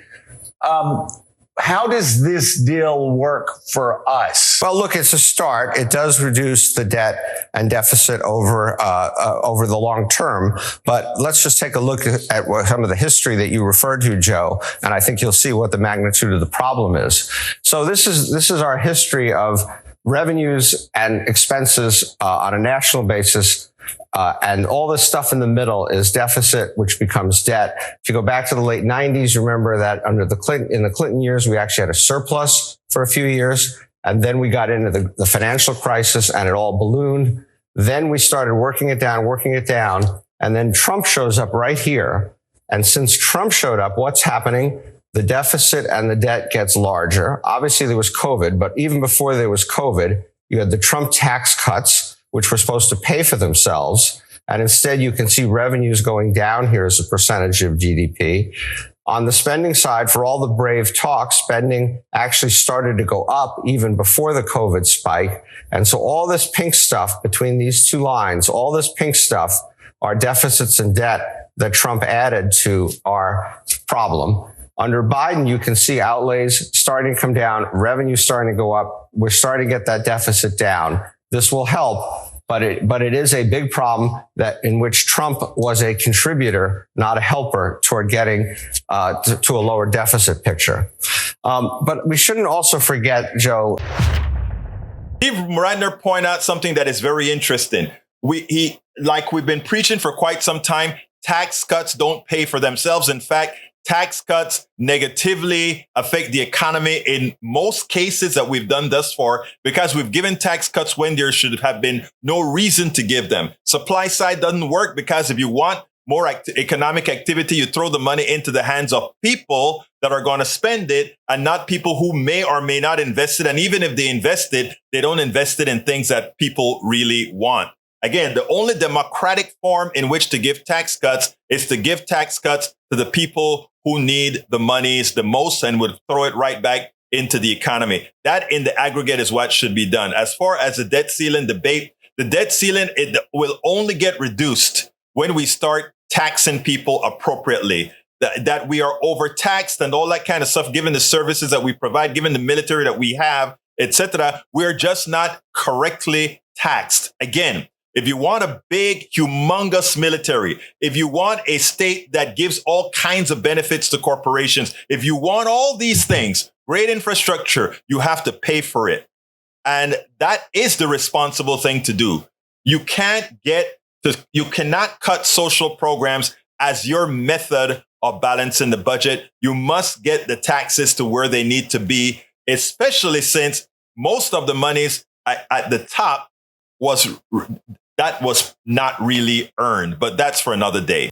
How does this deal work for us? Well, look, it's a start. It does reduce the debt and deficit over the long term. But let's just take a look at some of the history that you referred to, Joe, and I think you'll see what the magnitude of the problem is. So this is our history of revenues and expenses on a national basis. And all this stuff in the middle is deficit, which becomes debt. If you go back to the late 90s, remember that in the Clinton years, we actually had a surplus for a few years. And then we got into the financial crisis and it all ballooned. Then we started working it down. And then Trump shows up right here. And since Trump showed up, what's happening? the deficit and the debt gets larger. Obviously, there was COVID, but even before there was COVID, you had the Trump tax cuts, which were supposed to pay for themselves. And instead, you can see revenues going down here as a percentage of GDP. On the spending side, for all the brave talk, spending actually started to go up even before the COVID spike. And so all this pink stuff between these two lines, all this pink stuff are deficits and debt that Trump added to our problem. Under Biden, you can see outlays starting to come down, revenue starting to go up. We're starting to get that deficit down. This will help, but it is a big problem that in which Trump was a contributor, not a helper toward getting to a lower deficit picture. But we shouldn't also forget, Joe. Steve Radner pointed out something that is very interesting. Like we've been preaching for quite some time, tax cuts don't pay for themselves. In fact, tax cuts negatively affect the economy in most cases that we've done thus far because we've given tax cuts when there should have been no reason to give them. Supply side doesn't work because if you want more economic activity, you throw the money into the hands of people that are going to spend it and not people who may or may not invest it. And even if they invest it, they don't invest it in things that people really want. Again, the only democratic form in which to give tax cuts is to give tax cuts to the people who need the monies the most and would throw it right back into the economy. That in the aggregate is what should be done. As far as the debt ceiling debate, the debt ceiling, it will only get reduced when we start taxing people appropriately. That we are overtaxed and all that kind of stuff, given the services that we provide, given the military that we have, etc. We're just not correctly taxed. Again, if you want a big, humongous military, if you want a state that gives all kinds of benefits to corporations, if you want all these things, great infrastructure, you have to pay for it. And that is the responsible thing to do. You cannot cut social programs as your method of balancing the budget. You must get the taxes to where they need to be, especially since most of the monies at the top was not really earned, but that's for another day.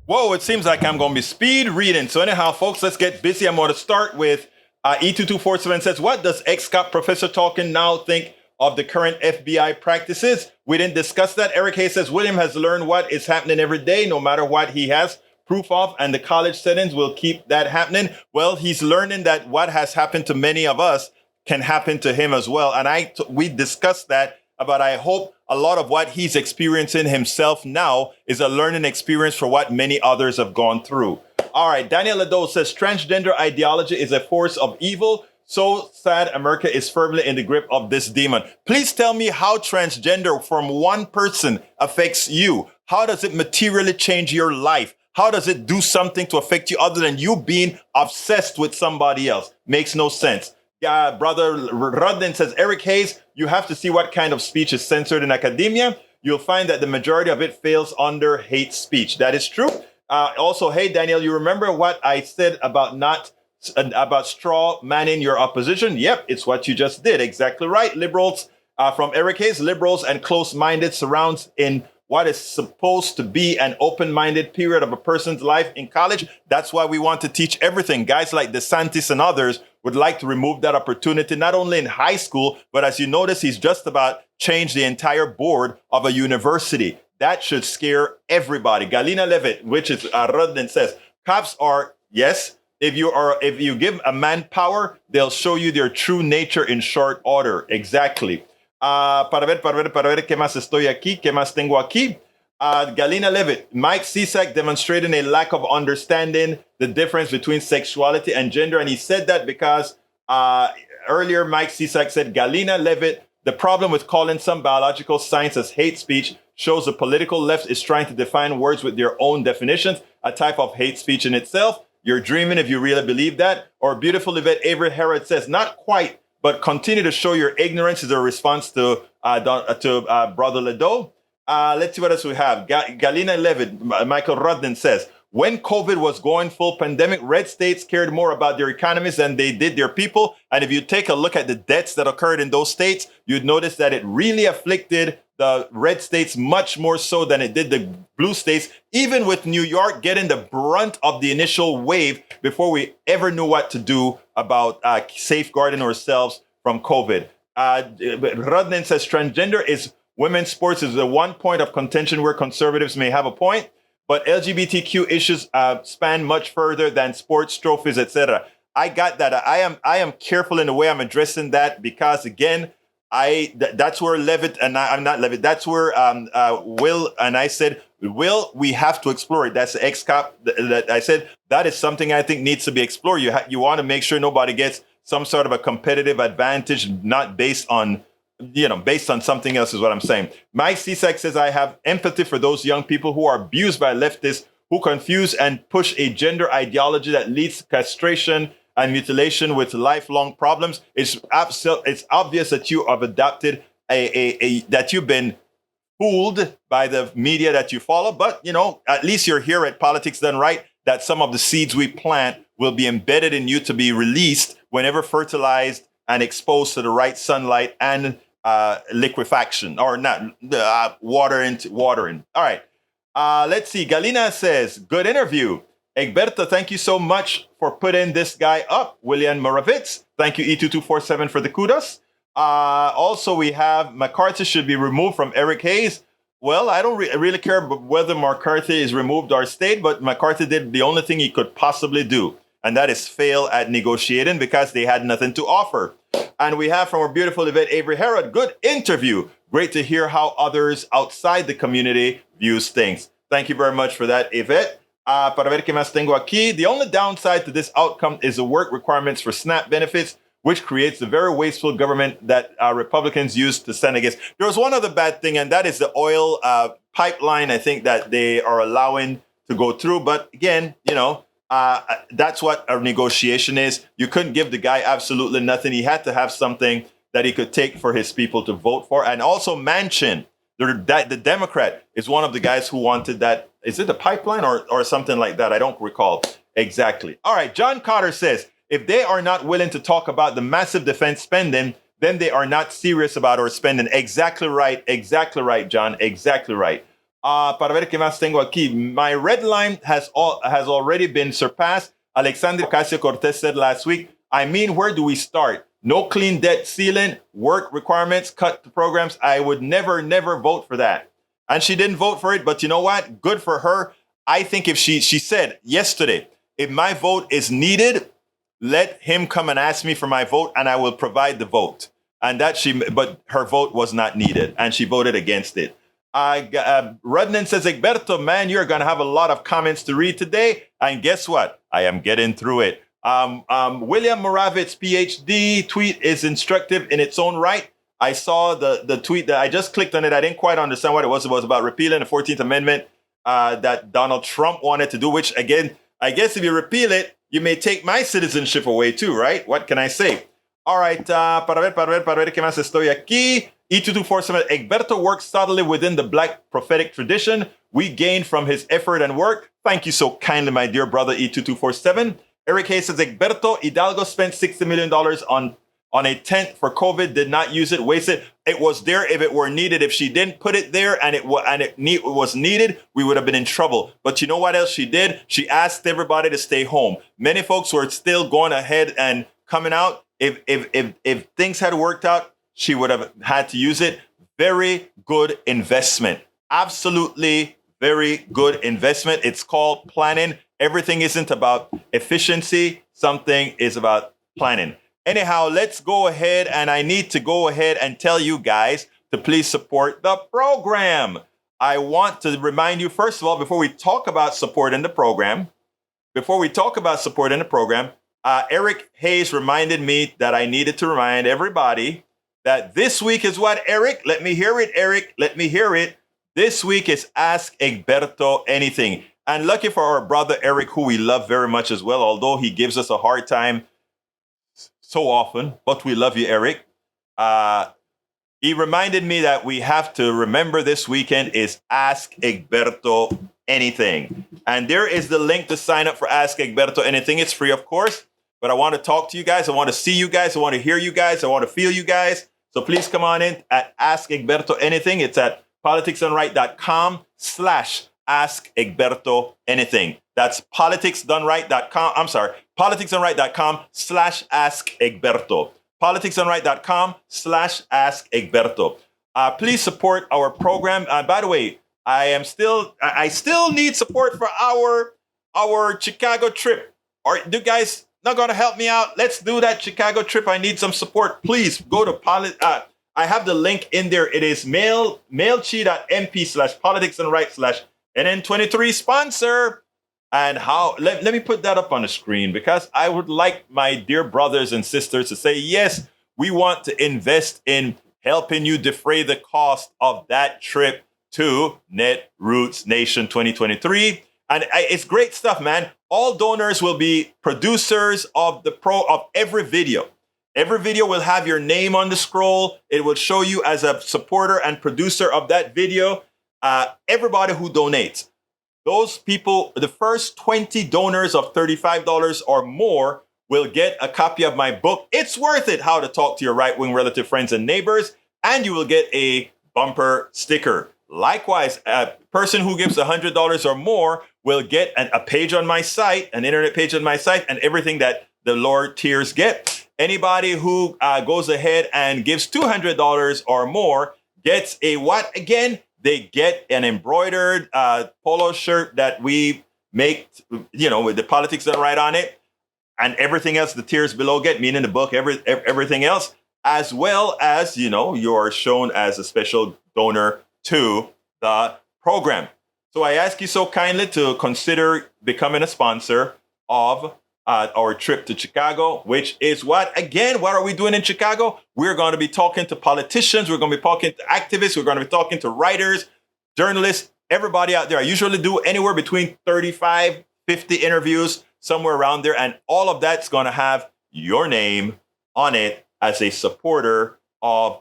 Whoa, it seems like I'm going to be speed reading. So anyhow, folks, let's get busy. I'm going to start with E2247 says, what does ex-cop Professor Talkin now think of the current FBI practices? We didn't discuss that. Eric Hayes says, William has learned what is happening every day, no matter what he has proof of, and the college settings will keep that happening. Well, he's learning that what has happened to many of us can happen to him as well. And we discussed that. But I hope a lot of what he's experiencing himself now is a learning experience for what many others have gone through. All right. Daniel Lado says transgender ideology is a force of evil. So sad America is firmly in the grip of this demon. Please tell me how transgender from one person affects you. How does it materially change your life? How does it do something to affect you other than you being obsessed with somebody else? Makes no sense. Brother Rudden says, Eric Hayes, you have to see what kind of speech is censored in academia. You'll find that the majority of it fails under hate speech. That is true. Also, hey, Daniel, you remember what I said about about straw manning your opposition? Yep, it's what you just did. Exactly right. Liberals, from Eric Hayes, liberals and close-minded surrounds in what is supposed to be an open-minded period of a person's life in college. That's why we want to teach everything. Guys like DeSantis and others would like to remove that opportunity, not only in high school, but as you notice, he's just about changed the entire board of a university. That should scare everybody. Galina Levitt, which is Rudden, says, cops are, yes, if you give a man power, they'll show you their true nature in short order. Exactly. Para ver, ¿qué más estoy aquí? ¿Qué más tengo aquí? Galina Levitt, Mike Cisak demonstrating a lack of understanding the difference between sexuality and gender. And he said that because earlier Mike Cisak said, Galina Levitt, the problem with calling some biological science as hate speech shows the political left is trying to define words with their own definitions, a type of hate speech in itself. You're dreaming if you really believe that. Or beautiful Yvette Avery Herod says, not quite, but continue to show your ignorance is a response to Brother Ledo. Let's see what else we have. Galina Levitt, Michael Rudden says, when COVID was going full pandemic, red states cared more about their economies than they did their people. And if you take a look at the deaths that occurred in those states, you'd notice that it really afflicted the red states much more so than it did the blue states, even with New York getting the brunt of the initial wave before we ever knew what to do about safeguarding ourselves from COVID. Rudnin says transgender is women's sports is the one point of contention where conservatives may have a point. But LGBTQ issues span much further than sports trophies, etc. I got that. I am careful in the way I'm addressing that because again, that's where Levitt and I'm not Levitt. That's where Will and I said, Will, we have to explore it. That's the ex-cop that I said that is something I think needs to be explored. You want to make sure nobody gets some sort of a competitive advantage, not based on something else is what I'm saying. Mike Cisak says, I have empathy for those young people who are abused by leftists who confuse and push a gender ideology that leads to castration and mutilation with lifelong problems. It's obvious that you have adopted that you've been fooled by the media that you follow. But, at least you're here at Politics Done Right, that some of the seeds we plant will be embedded in you to be released whenever fertilized and exposed to the right sunlight and liquefaction or not watering. All right. Let's see. Galina says, good interview. Egberto, thank you so much for putting this guy up. William Moravits, thank you, E2247, for the kudos. Also, we have McCarthy should be removed from Eric Hayes. Well, I don't really care whether McCarthy is removed or stayed, but McCarthy did the only thing he could possibly do, and that is fail at negotiating because they had nothing to offer. And we have from our beautiful Yvette Avery Herod, good interview. Great to hear how others outside the community views things. Thank you very much for that, Yvette. Para ver qué más tengo aquí. The only downside to this outcome is the work requirements for SNAP benefits, which creates the very wasteful government that Republicans used to stand against. There was one other bad thing, and that is the oil pipeline, I think, that they are allowing to go through. But again, that's what a negotiation is. You couldn't give the guy absolutely nothing. He had to have something that he could take for his people to vote for. And also Manchin, the Democrat, is one of the guys who wanted that. Is it a pipeline or something like that? I don't recall exactly. All right. John Carter says, if they are not willing to talk about the massive defense spending, then they are not serious about our spending. Exactly right. Exactly right, John. Exactly right. Para ver qué más tengo aquí. My red line has already been surpassed. Alexandria Ocasio-Cortez said last week, I mean, where do we start? No clean debt ceiling, work requirements, cut to programs. I would never vote for that. And she didn't vote for it. But you know what? Good for her. I think if she said yesterday, if my vote is needed, let him come and ask me for my vote and I will provide the vote. And but her vote was not needed and she voted against it. Rudnan says, Egberto, man, you're going to have a lot of comments to read today. And guess what? I am getting through it. William Moravits, PhD tweet is instructive in its own right. I saw the tweet that I just clicked on it. I didn't quite understand what it was. It was about repealing the 14th Amendment that Donald Trump wanted to do, which again, I guess if you repeal it, you may take my citizenship away too, right? What can I say? All right, para ver qué más estoy aquí. E2247, Egberto works subtly within the Black prophetic tradition we gained from his effort and work. Thank you so kindly, my dear brother E2247. Eric Hayes says, Egberto, Hidalgo spent $60 million on a tent for COVID, did not use it, wasted. It was there if it were needed. If she didn't put it there and it was needed, we would have been in trouble. But you know what else she did? She asked everybody to stay home. Many folks were still going ahead and coming out. If things had worked out, she would have had to use it. Very good investment. Absolutely very good investment. It's called planning. Everything isn't about efficiency. Something is about planning. Anyhow, let's go ahead, and I need to go ahead and tell you guys to please support the program. I want to remind you, first of all, before we talk about supporting the program, Eric Hayes reminded me that I needed to remind everybody that this week is what, Eric? Let me hear it, Eric. Let me hear it. This week is Ask Egberto Anything. And lucky for our brother Eric, who we love very much as well, although he gives us a hard time so often, but we love you, Eric. He reminded me that we have to remember this weekend is Ask Egberto Anything. And there is the link to sign up for Ask Egberto Anything. It's free, of course, but I want to talk to you guys. I want to see you guys. I want to hear you guys. I want to feel you guys. So please come on in at Ask Egberto Anything. It's at politicsdoneright.com/Ask Egberto Anything. That's politicsdoneright.com. I'm sorry, politicsdoneright.com/Ask Egberto. politicsdoneright.com/Ask Egberto. Please support our program. By the way, I still need support for our Chicago trip. Are you guys not going to help me out? Let's do that Chicago trip. I need some support. Please go to I have the link in there. It is mailchi.mp/politicsandright/NN23 sponsor. And let me put that up on the screen, because I would like my dear brothers and sisters to say, yes, we want to invest in helping you defray the cost of that trip to Net Roots Nation 2023. And it's great stuff, man. All donors will be producers of every video. Every video will have your name on the scroll. It will show you as a supporter and producer of that video. Everybody who donates, those people, the first 20 donors of $35 or more will get a copy of my book, It's Worth It, How to Talk to Your Right-Wing Relative Friends and Neighbors, and you will get a bumper sticker. Likewise, a person who gives $100 or more will get a page on my site, an internet page on my site, and everything that the lower tiers get. Anybody who goes ahead and gives $200 or more gets a what again? They get an embroidered polo shirt that we make, with the Politics Done Right on it, and everything else the tiers below get, meaning the book, everything else, as well as, you are shown as a special donor to the program. So I ask you so kindly to consider becoming a sponsor of our trip to Chicago, which is what are we doing in Chicago? We're going to be talking to politicians. We're going to be talking to activists. We're going to be talking to writers, journalists, everybody out there. I usually do anywhere between 35, 50 interviews, somewhere around there. And all of that's going to have your name on it as a supporter of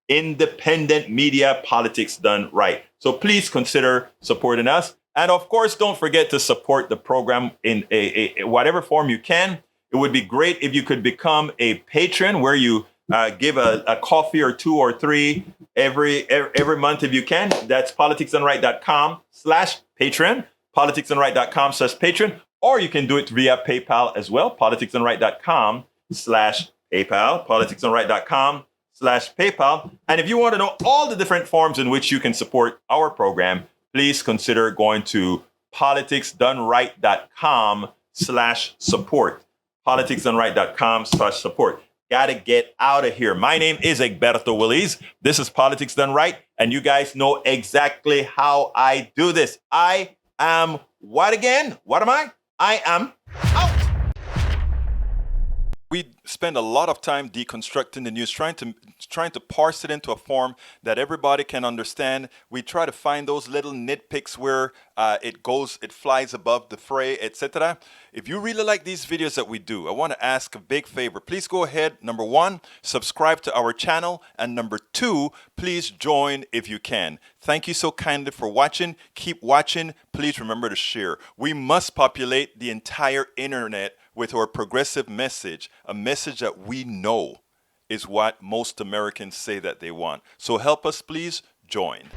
independent media, Politics Done Right. So please consider supporting us. And of course, don't forget to support the program in a whatever form you can. It would be great if you could become a patron, where you give a coffee or two or three every month if you can. That's politicsdoneright.com/patron, politicsdoneright.com/patron, or you can do it via PayPal as well, politicsdoneright.com/PayPal, politicsdoneright.com/PayPal. And if you want to know all the different forms in which you can support our program, please consider going to politicsdoneright.com/support. politicsdoneright.com/support. Gotta get out of here. My name is Egberto Willies. This is Politics Done Right, and you guys know exactly how I do this. I am what again? What am I? I am out. We spend a lot of time deconstructing the news, trying to parse it into a form that everybody can understand. We try to find those little nitpicks where it flies above the fray, etc. If you really like these videos that we do, I want to ask a big favor. Please go ahead, number one, subscribe to our channel, and number two, please join if you can. Thank you so kindly for watching. Keep watching. Please remember to share. We must populate the entire internet with our progressive message, a message that we know is what most Americans say that they want. So help us, please join.